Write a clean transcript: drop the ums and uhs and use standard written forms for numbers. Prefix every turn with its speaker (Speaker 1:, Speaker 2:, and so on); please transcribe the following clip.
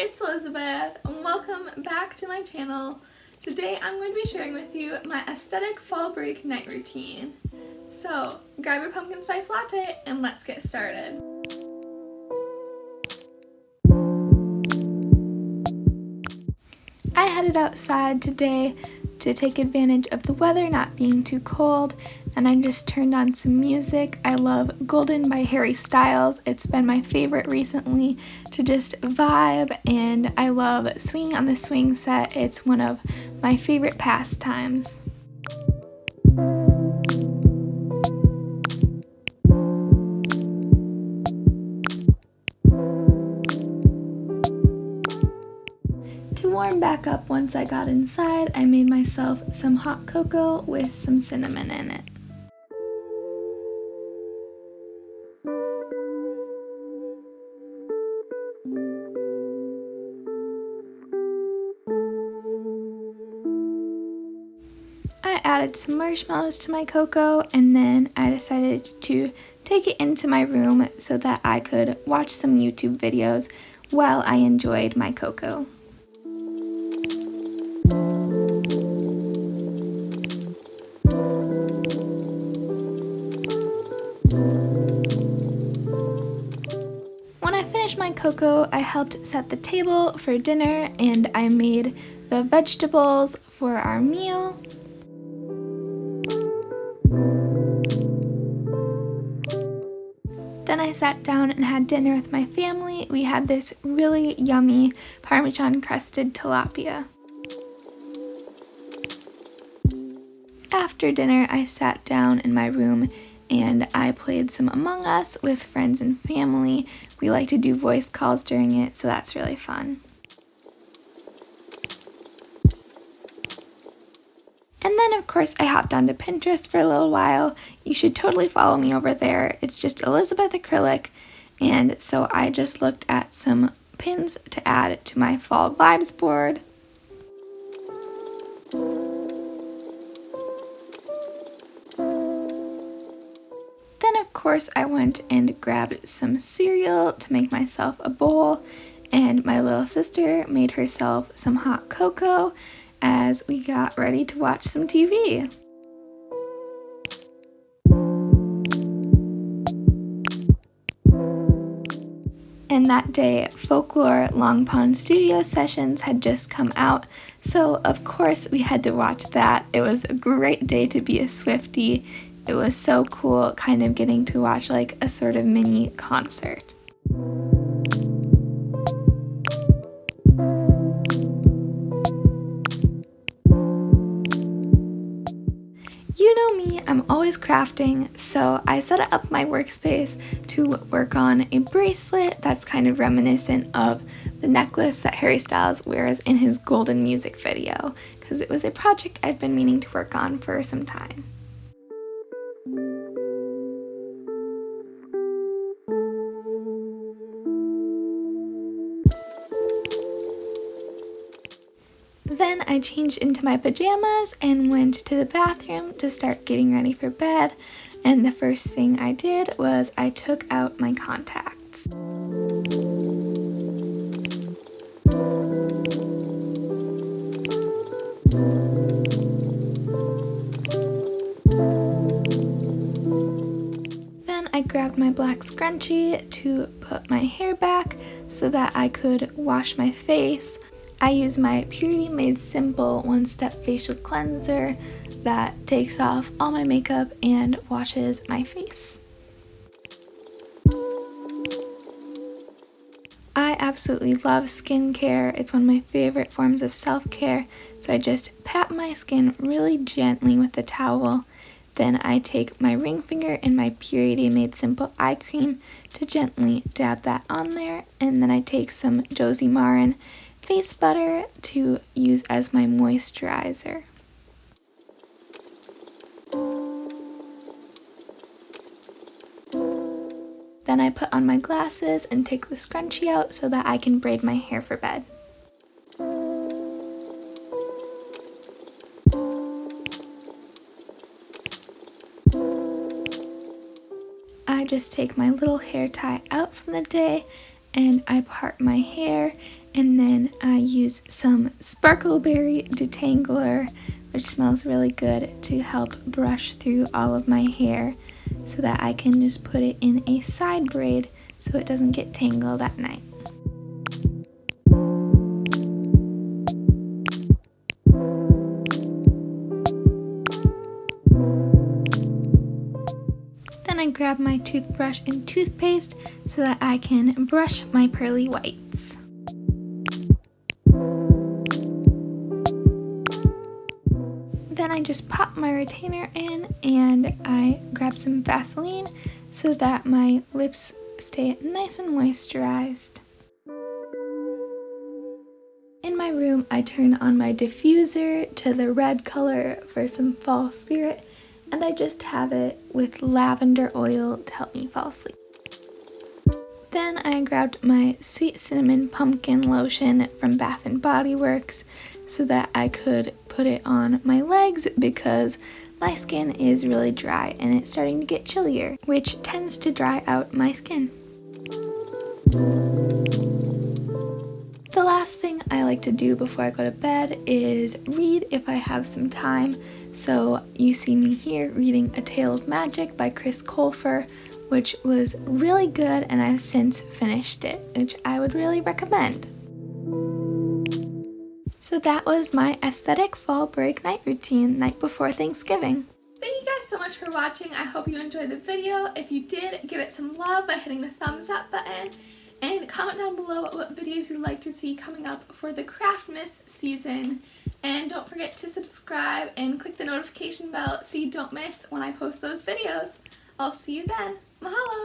Speaker 1: it's Elizabeth, and welcome back to my channel. Today I'm going to be sharing with you my aesthetic fall break night routine. So grab your pumpkin spice latte and let's get started. I headed outside today to take advantage of the weather not being too cold, and I just turned on some music. I love Golden by Harry Styles. It's been my favorite recently to just vibe, and I love swinging on the swing set. It's one of my favorite pastimes. To warm back up once I got inside, I made myself some hot cocoa with some cinnamon in it. I added some marshmallows to my cocoa, and then I decided to take it into my room so that I could watch some YouTube videos while I enjoyed my cocoa. When I finished my cocoa, I helped set the table for dinner, and I made the vegetables for our meal. Then I sat down and had dinner with my family. We had this really yummy Parmesan crusted tilapia. After dinner, I sat down in my room and I played some Among Us with friends and family. We like to do voice calls during it, so that's really fun. And then, of course, I hopped onto Pinterest for a little while. You should totally follow me over there. It's just Elisabeth Acrylic. And so I just looked at some pins to add to my fall vibes board. Then, of course, I went and grabbed some cereal to make myself a bowl. And my little sister made herself some hot cocoa as we got ready to watch some TV. And that day, Folklore Long Pond Studio Sessions had just come out, so of course we had to watch that. It was a great day to be a Swiftie. It was so cool kind of getting to watch like a sort of mini concert. You know me, I'm always crafting, so I set up my workspace to work on a bracelet that's kind of reminiscent of the necklace that Harry Styles wears in his Golden music video, because it was a project I'd been meaning to work on for some time. Then I changed into my pajamas and went to the bathroom to start getting ready for bed, and the first thing I did was I took out my contacts. Then I grabbed my black scrunchie to put my hair back so that I could wash my face. I use my Purity Made Simple one-step facial cleanser that takes off all my makeup and washes my face. I absolutely love skincare. It's one of my favorite forms of self-care, so I just pat my skin really gently with a towel. Then I take my ring finger and my Purity Made Simple eye cream to gently dab that on there, and then I take some Josie Maran face butter to use as my moisturizer. Then I put on my glasses and take the scrunchie out so that I can braid my hair for bed. I just take my little hair tie out from the day and I part my hair, and then I use some sparkleberry detangler, which smells really good, to help brush through all of my hair so that I can just put it in a side braid so it doesn't get tangled at night. Then I grab my toothbrush and toothpaste so that I can brush my pearly whites. Then I just pop my retainer in and I grab some Vaseline so that my lips stay nice and moisturized. In my room, I turn on my diffuser to the red color for some fall spirit, and I just have it with lavender oil to help me fall asleep. Then I grabbed my sweet cinnamon pumpkin lotion from Bath & Body Works so that I could put it on my legs because my skin is really dry and it's starting to get chillier, which tends to dry out my skin. The last thing I like to do before I go to bed is read if I have some time. So you see me here reading A Tale of Magic by Chris Colfer, which was really good, and I've since finished it, which I would really recommend. So that was my aesthetic fall break night routine, night before Thanksgiving. Thank you guys so much for watching. I hope you enjoyed the video. If you did, give it some love by hitting the thumbs up button. And comment down below what videos you'd like to see coming up for the craftmas season. And don't forget to subscribe and click the notification bell so you don't miss when I post those videos. I'll see you then. Mahalo!